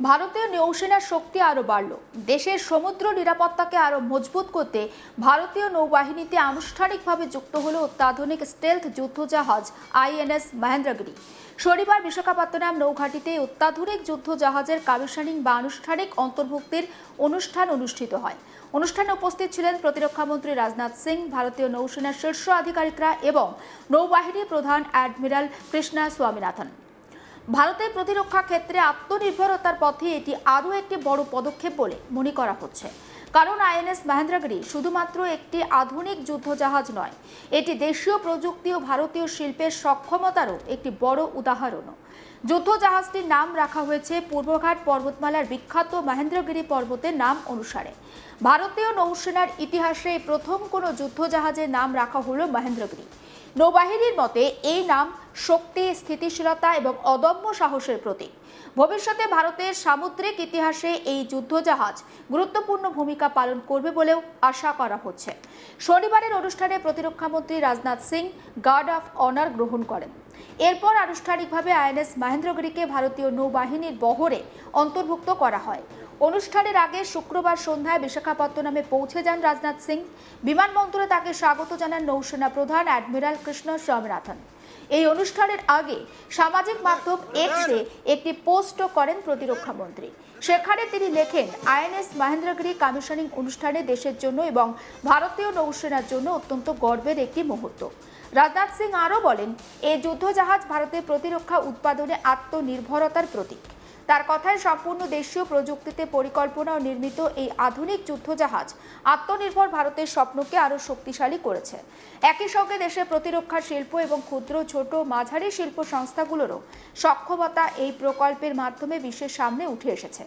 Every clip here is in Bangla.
ভারতীয় নৌসেনার শক্তি আরও বাড়ল। দেশের সমুদ্র নিরাপত্তাকে আরও মজবুত করতে ভারতীয় নৌবাহিনীতে আনুষ্ঠানিকভাবে যুক্ত হল অত্যাধুনিক স্টেলথ যুদ্ধজাহাজ আইএনএস মহেন্দ্রগিরি। শনিবার বিশাখাপত্তনম নৌঘাটিতে অত্যাধুনিক যুদ্ধজাহাজের কমিশনিং বা আনুষ্ঠানিক অন্তর্ভুক্তির অনুষ্ঠান অনুষ্ঠিত হয়। অনুষ্ঠানে উপস্থিত ছিলেন প্রতিরক্ষামন্ত্রী রাজনাথ সিং, ভারতীয় নৌসেনার শীর্ষ আধিকারিকরা এবং নৌবাহিনীর প্রধান অ্যাডমিরাল কৃষ্ণা স্বামীনাথন। ভারতের প্রতিরক্ষা ক্ষেত্রে আত্মনির্ভরতার পথে এটি আরও একটি বড় পদক্ষেপ বলে মনে করা হচ্ছে, কারণ আইএনএস মহেন্দ্রগিরি শুধুমাত্র একটি আধুনিক যুদ্ধজাহাজ নয়, এটি দেশীয় প্রযুক্তি ও ভারতীয় শিল্পের সক্ষমতারও একটি বড় উদাহরণ। যুদ্ধজাহাজটির নাম রাখা হয়েছে পূর্বঘাট পর্বতমালার বিখ্যাত মহেন্দ্রগিরি পর্বতের নাম অনুসারে। ভারতীয় নৌসেনার ইতিহাসে প্রথম কোনো যুদ্ধজাহাজের নাম রাখা হলো মহেন্দ্রগিরি। নৌবাহিনীর মতে এই নাম শক্তি, স্থিতিশীলতা এবং অদম্য সাহসের প্রতীক। ভবিষ্যতে ভারতের সামুদ্রিক ইতিহাসে এই যুদ্ধজাহাজ গুরুত্বপূর্ণ ভূমিকা পালন করবে বলেও আশা করা হচ্ছে। শনিবারের অনুষ্ঠানে প্রতিরক্ষামন্ত্রী Rajnath Singh guard of honour গ্রহণ করেন। এরপর আনুষ্ঠানিকভাবে আইএনএস মহেন্দ্রগিরিকে ভারতীয় নৌবাহিনীর বহরে অন্তর্ভুক্ত করা হয়। অনুষ্ঠানের আগে শুক্রবার সন্ধ্যায় বিশাখাপত্তনমে পৌঁছে যান রাজনাথ সিং। বিমানবন্দরে তাকে স্বাগত জানান নৌসেনা প্রধান অ্যাডমিরাল কৃষ্ণ স্বামীনাথন। এই অনুষ্ঠানের আগে সামাজিক মাধ্যম এক্সে একটি পোস্টও করেন প্রতিরক্ষামন্ত্রী। সেখানে তিনি লেখেন, আইএনএস মহেন্দ্রগিরি কমিশনিং অনুষ্ঠানে দেশের জন্য এবং ভারতীয় নৌসেনার জন্য অত্যন্ত গর্বের একটি মুহূর্ত। রাজনাথ সিং আরও বলেন, এই যুদ্ধজাহাজ ভারতের প্রতিরক্ষা উৎপাদনে আত্মনির্ভরতার প্রতীক। তার কথায় সম্পূর্ণ দেশীয় প্রযুক্তিতে পরিকল্পনা ও নির্মিত এই আধুনিক যুদ্ধজাহাজ আত্মনির্ভর ভারতের স্বপ্নকে আরও শক্তিশালী করেছে। একই সঙ্গে দেশের প্রতিরক্ষা শিল্প এবং ক্ষুদ্র, ছোট, মাঝারি শিল্প সংস্থাগুলোরও সক্ষমতা এই প্রকল্পের মাধ্যমে বিশ্বের সামনে উঠে এসেছে।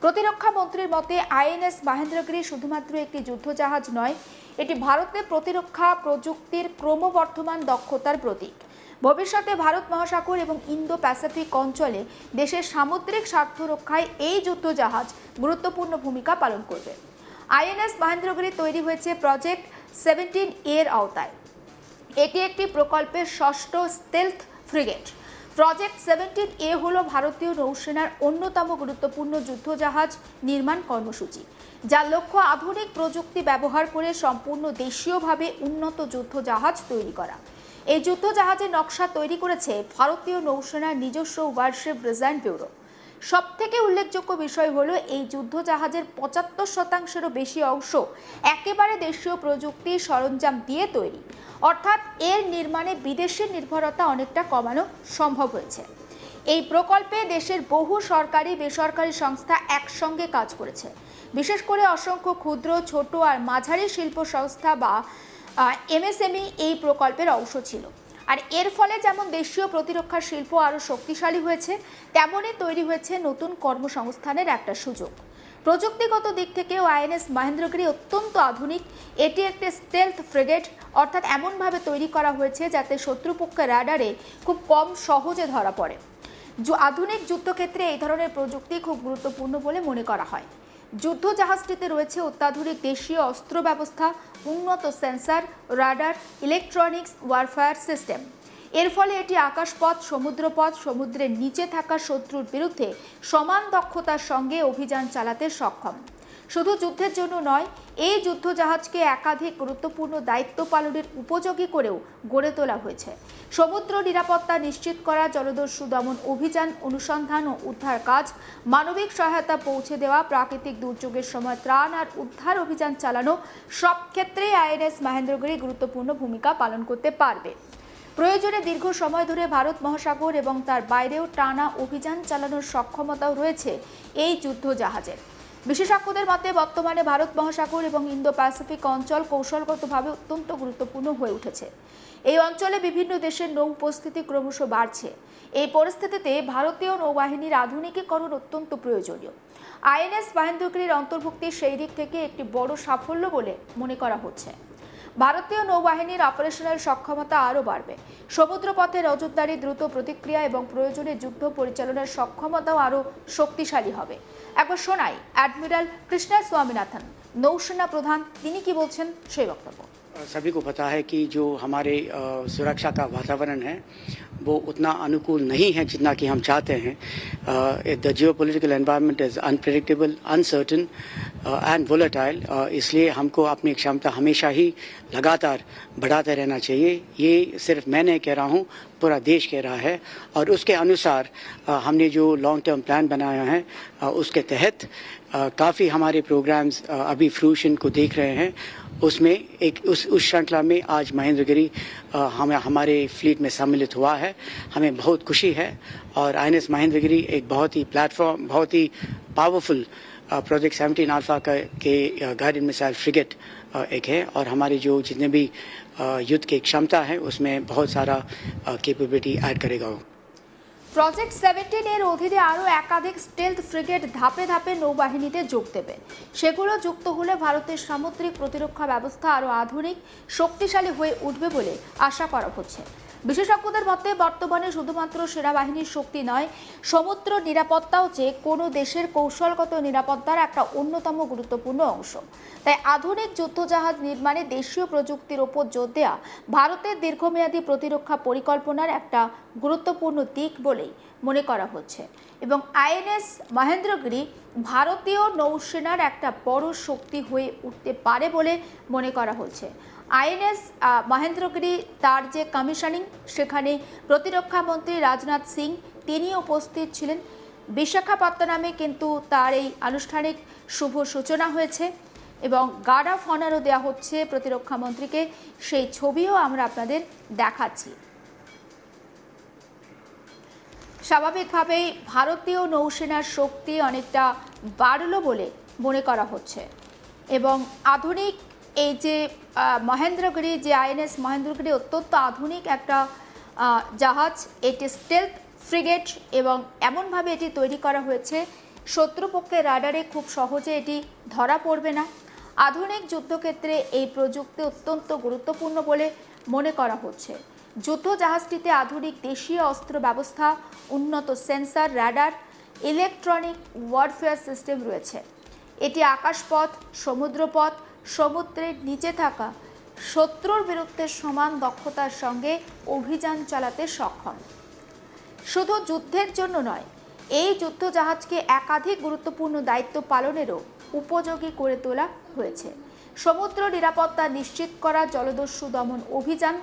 প্রতিরক্ষা মন্ত্রীর মতে আইএনএস মহেন্দ্রগিরি শুধুমাত্র একটি যুদ্ধজাহাজ নয়, এটি ভারতের প্রতিরক্ষা প্রযুক্তির ক্রমবর্ধমান দক্ষতার প্রতীক। ভবিষ্যতে ভারত মহাসাগর এবং ইন্দো প্যাসিফিক অঞ্চলে দেশের সামুদ্রিক স্বার্থ রক্ষায় এই যুদ্ধজাহাজ গুরুত্বপূর্ণ ভূমিকা পালন করবে। আইএনএস মহেন্দ্রগিরি তৈরি হয়েছে প্রজেক্ট 17 এর আওতায়। এটি একটি প্রকল্পের ষষ্ঠ স্টেলথ ফ্রিগেট। প্রজেক্ট 17 এ হল ভারতীয় নৌসেনার অন্যতম গুরুত্বপূর্ণ যুদ্ধজাহাজ নির্মাণ কর্মসূচি, যার লক্ষ্য আধুনিক প্রযুক্তি ব্যবহার করে সম্পূর্ণ দেশীয়ভাবে উন্নত যুদ্ধজাহাজ তৈরি করা। এই যুদ্ধজাহাজের নকশা তৈরি করেছে ভারতীয় নৌসেনার নিজস্ব ওয়ারশিপ ডিজাইন ব্যুরো। সবথেকে উল্লেখযোগ্য বিষয় হলো এই যুদ্ধজাহাজের 75%-এরও বেশি অংশ একেবারে দেশীয় প্রযুক্তি সরঞ্জাম দিয়ে তৈরি, অর্থাৎ এর নির্মাণে বিদেশি নির্ভরতা অনেকটা কমানো সম্ভব হয়েছে। এই প্রকল্পে দেশের বহু সরকারি বেসরকারি সংস্থা একসঙ্গে কাজ করেছে। বিশেষ করে অসংখ্য ক্ষুদ্র, ছোট আর মাঝারি শিল্প সংস্থা বা এমএসএমই এই প্রকল্পের অংশ ছিল। আর এর ফলে যেমন দেশীয় প্রতিরক্ষা শিল্প আরও শক্তিশালী হয়েছে, তেমনই তৈরি হয়েছে নতুন কর্মসংস্থানের একটা সুযোগ। প্রযুক্তিগত দিক থেকেও আইএনএস মহেন্দ্রগিরি অত্যন্ত আধুনিক। এটি একটি স্টেলথ ফ্রিগেট, অর্থাৎ এমনভাবে তৈরি করা হয়েছে যাতে শত্রুপক্ষের রাডারে খুব কম সহজে ধরা পড়ে। আধুনিক যুদ্ধক্ষেত্রে এই ধরনের প্রযুক্তি খুব গুরুত্বপূর্ণ বলে মনে করা হয়। যুদ্ধজাহাজটিতে রয়েছে অত্যাধুনিক দেশীয় অস্ত্র ব্যবস্থা, উন্নত sensor, radar, electronics warfare system. এর ফলে এটি আকাশপথ, সমুদ্রপথ, সমুদ্রের নিচে থাকা শত্রুর বিরুদ্ধে সমান দক্ষতার সঙ্গে অভিযান চালাতে সক্ষম। শুধু যুদ্ধের জন্য নয়, এই যুদ্ধজাহাজকে একাধিক গুরুত্বপূর্ণ দায়িত্ব পালনের উপযোগী করেও গড়ে তোলা হয়েছে। সমুদ্র নিরাপত্তা নিশ্চিত করা, জলদস্যু দমন অভিযান, অনুসন্ধান ও উদ্ধার কাজ, মানবিক সহায়তা পৌঁছে দেওয়া, প্রাকৃতিক দুর্যোগের সময় ত্রাণ আর উদ্ধার অভিযান চালানো, সব ক্ষেত্রেই আইএনএস মহেন্দ্রগিরি গুরুত্বপূর্ণ ভূমিকা পালন করতে পারবে। প্রয়োজনে দীর্ঘ সময় ধরে ভারত মহাসাগর এবং তার বাইরেও টানা অভিযান চালানোর সক্ষমতাও রয়েছে এই যুদ্ধজাহাজের। বিশেষজ্ঞদের মতে বর্তমানে ভারত মহাসাগর এবং ইন্দো প্যাসিফিক অঞ্চল কৌশলগতভাবে অত্যন্ত গুরুত্বপূর্ণ হয়ে উঠেছে। এই অঞ্চলে বিভিন্ন দেশের নৌ উপস্থিতি ক্রমশ বাড়ছে। এই পরিস্থিতিতে ভারতীয় নৌবাহিনীর আধুনিকীকরণ অত্যন্ত প্রয়োজনীয়। আইএনএস মহেন্দ্রগিরির অন্তর্ভুক্তি সেই দিক থেকে একটি বড় সাফল্য বলে মনে করা হচ্ছে। ভারতীয় নৌবাহিনীর অপারেশনাল সক্ষমতা আরও বাড়বে। সমুদ্রপথে নজরদারি, দ্রুত প্রতিক্রিয়া এবং প্রয়োজনে যুদ্ধ পরিচালনার সক্ষমতাও আরও শক্তিশালী হবে। একবার শোনাই অ্যাডমিরাল কৃষ্ণা স্বামীনাথন, নৌসেনা প্রধান, তিনি কি বলছেন সেই বক্তব্য। सभी को पता है कि जो हमारे सुरक्षा का वातावरण है वो उतना अनुकूल नहीं है जितना कि हम चाहते हैं। The geo political environment is unpredictable, uncertain and volatile. इसलिए हमको अपनी क्षमता हमेशा ही लगातार बढ़ाते रहना चाहिए। ये सिर्फ मैं नहीं कह रहा हूँ, पूरा देश कह रहा है। और उसके अनुसार हमने जो लॉन्ग टर्म प्लान बनाया है उसके तहत काफ़ी हमारे प्रोग्राम्स अभी फ्रूशन को देख रहे हैं। उसमें एक उस श्रृंखला में आज महेंद्रगिरी हमारे फ्लीट में सम्मिलित हुआ है। हमें बहुत खुशी है। और INS महेंद्रगिरी एक बहुत ही प्लेटफॉर्म, बहुत ही पावरफुल प्रोजेक्ट 17 अल्फा के गाइडेड मिसाइल फ्रिगेट एक है। और हमारे जो जितने भी युद्ध की क्षमता है उसमें बहुत सारा कैपेबिलिटी ऐड करेगा। প্রজেক্ট 17 এর অধীনে আরও একাধিক স্টেলথ ফ্রিগেট ধাপে ধাপে নৌবাহিনীতে যোগ দেবে। সেগুলো যুক্ত হলে ভারতের সামুদ্রিক প্রতিরক্ষা ব্যবস্থা আরও আধুনিক, শক্তিশালী হয়ে উঠবে বলে আশা করা হচ্ছে। বিশেষজ্ঞদের মতে বর্তমানে শুধুমাত্র সেনাবাহিনীর শক্তি নয়, সমুদ্র নিরাপত্তাও যে কোনো দেশের কৌশলগত নিরাপত্তার একটা অন্যতম গুরুত্বপূর্ণ অংশ। তাই আধুনিক যুদ্ধজাহাজ নির্মাণে দেশীয় প্রযুক্তির ওপর জোর দেওয়া ভারতের দীর্ঘমেয়াদী প্রতিরক্ষা পরিকল্পনার একটা গুরুত্বপূর্ণ দিক বলেই মনে করা হচ্ছে। এবং INS মহেন্দ্রগিরি ভারতীয় নৌসেনার একটা বড় শক্তি হয়ে উঠতে পারে বলে মনে করা হচ্ছে। INS মহেন্দ্রগিরি তার যে কমিশনিং, সেখানে প্রতিরক্ষা মন্ত্রী রাজনাথ সিং তিনি উপস্থিত ছিলেন। বিশাখাপত্তনমে কিন্তু তার এই আনুষ্ঠানিক শুভ সূচনা হয়েছে এবং গার্ড অফ অনারও দেওয়া হচ্ছে প্রতিরক্ষা মন্ত্রীকে। সেই ছবিও আমরা আপনাদের দেখাচ্ছি। স্বাভাবিকভাবেই ভারতীয় নৌসেনার শক্তি অনেকটা বাড়ল বলে মনে করা হচ্ছে। এবং আধুনিক এই যে মহেন্দ্রগিরি, যে INS মহেন্দ্রগিরি অত্যন্ত আধুনিক একটা জাহাজ, এটি স্টেলথ ফ্রিগেট এবং এমনভাবে এটি তৈরি করা হয়েছে শত্রুপক্ষের রাডারে খুব সহজে এটি ধরা পড়বে না। আধুনিক যুদ্ধক্ষেত্রে এই প্রযুক্তি অত্যন্ত গুরুত্বপূর্ণ বলে মনে করা হচ্ছে। যুদ্ধ জাহাজটিতে আধুনিক দেশীয় অস্ত্র ব্যবস্থা, উন্নত sensor, radar, electronic warfare system রয়েছে। এটি আকাশপথ, সমুদ্রপথ, সমুদ্রের নিচে থাকা শত্রুর বিরুদ্ধে সমান দক্ষতার সঙ্গে অভিযান চালাতে সক্ষম। শুধু যুদ্ধের জন্য নয়, এই যুদ্ধজাহাজকে একাধিক গুরুত্বপূর্ণ দায়িত্ব পালনেরও উপযোগী করে তোলা হয়েছে। সমুদ্র নিরাপত্তা নিশ্চিত করা, জলদস্যু দমন অভিযান,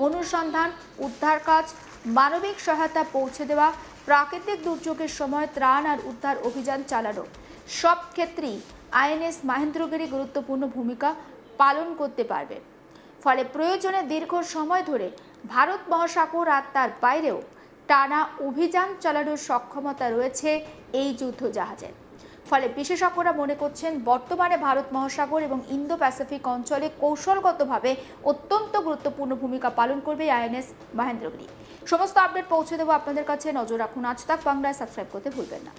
অনুসন্ধান, উদ্ধার কাজ, মানবিক সহায়তা পৌঁছে দেওয়া, প্রাকৃতিক দুর্যোগের সময় ত্রাণ আর উদ্ধার অভিযান চালানো, সব ক্ষেত্রেই INS মহেন্দ্রগিরি গুরুত্বপূর্ণ ভূমিকা পালন করতে পারবে। ফলে প্রয়োজনে দীর্ঘ সময় ধরে ভারত মহাসাগর আর তার বাইরেও টানা অভিযান চালানোর সক্ষমতা রয়েছে এই যুদ্ধজাহাজের। ফলে বিশেষজ্ঞরা মনে করছেন বর্তমানে ভারত মহাসাগর এবং ইন্দো প্যাসিফিক অঞ্চলে কৌশলগতভাবে অত্যন্ত গুরুত্বপূর্ণ ভূমিকা পালন করবে INS মহেন্দ্রগিরি। সমস্ত আপডেট পৌঁছে দেবো আপনাদের কাছে। নজর রাখুন আজ তাক বাংলায়, সাবস্ক্রাইব করতে ভুলবেন না।